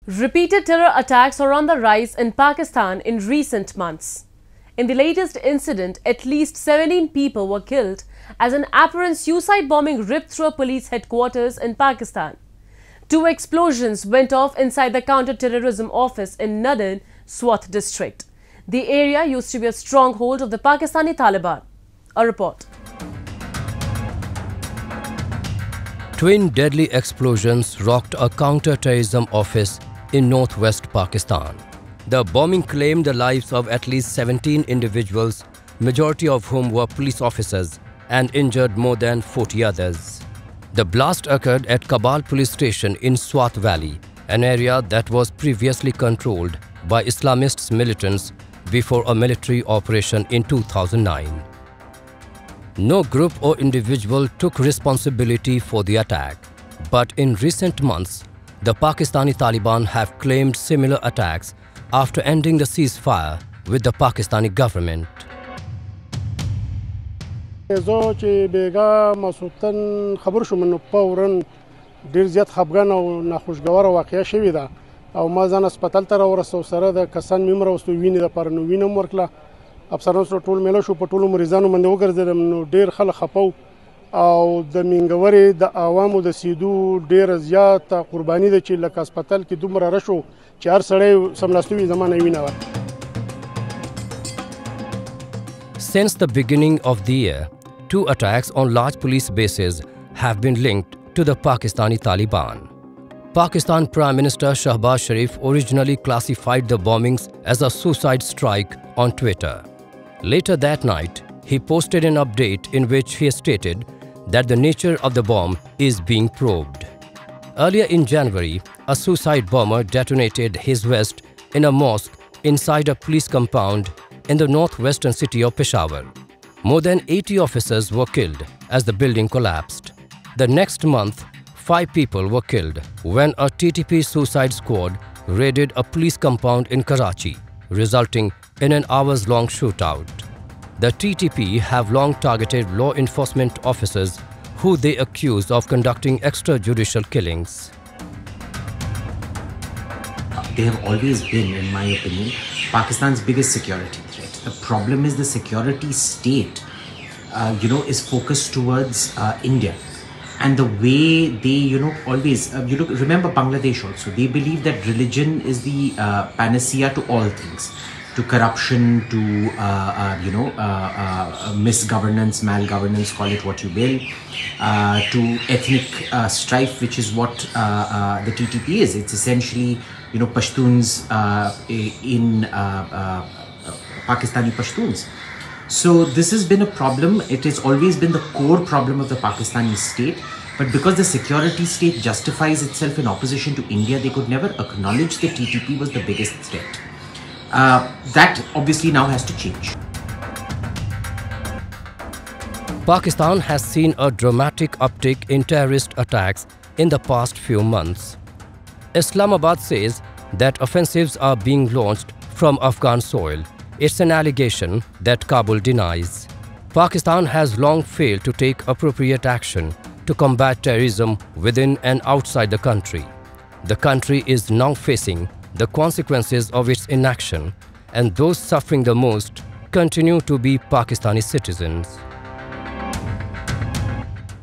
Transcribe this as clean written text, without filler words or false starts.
Repeated terror attacks are on the rise in Pakistan in recent months. In the latest incident, at least 17 people were killed as an apparent suicide bombing ripped through a police headquarters in Pakistan. 2 explosions went off inside the counter-terrorism office in northern Swat district. The area used to be a stronghold of the Pakistani Taliban. A report. Twin deadly explosions rocked a counter-terrorism office in northwest Pakistan. The bombing claimed the lives of at least 17 individuals, majority of whom were police officers, and injured more than 40 others. The blast occurred at Kabul police station in Swat Valley, an area that was previously controlled by Islamist militants before a military operation in 2009. No group or individual took responsibility for the attack, but in recent months, the Pakistani Taliban have claimed similar attacks after ending the ceasefire with the Pakistani government. او د منګوري د عوامو د سیدو ډیر زیات قرباني ده چې لکه هسپتال کې دومره رشو چې هر سړی سملاستوي زمانه وینه. Since the beginning of the year, 2 attacks on large police bases have been linked to the Pakistani Taliban. Pakistan Prime Minister Shahbaz Sharif originally classified the bombings as a suicide strike on Twitter. Later that night, he posted an update in which he stated that the nature of the bomb is being probed. Earlier in January, a suicide bomber detonated his vest in a mosque inside a police compound in the northwestern city of Peshawar. More than 80 officers were killed as the building collapsed. The next month, 5 people were killed when a TTP suicide squad raided a police compound in Karachi, resulting in an hours-long shootout. The TTP have long targeted law enforcement officers who they accuse of conducting extrajudicial killings. They have always been, in my opinion, Pakistan's biggest security threat. The problem is the security state, is focused towards India. And the way they, always, remember Bangladesh also, they believe that religion is the panacea to all things. To corruption, to misgovernance, malgovernance, call it what you will, to ethnic strife, which is what the TTP is. It's essentially, Pashtuns in Pakistani Pashtuns. So this has been a problem. It has always been the core problem of the Pakistani state. But because the security state justifies itself in opposition to India, they could never acknowledge that TTP was the biggest threat. That obviously now has to change. Pakistan has seen a dramatic uptick in terrorist attacks in the past few months. Islamabad says that offensives are being launched from Afghan soil. It's an allegation that Kabul denies. Pakistan has long failed to take appropriate action to combat terrorism within and outside the country. The country is now facing the consequences of its inaction, and those suffering the most continue to be Pakistani citizens.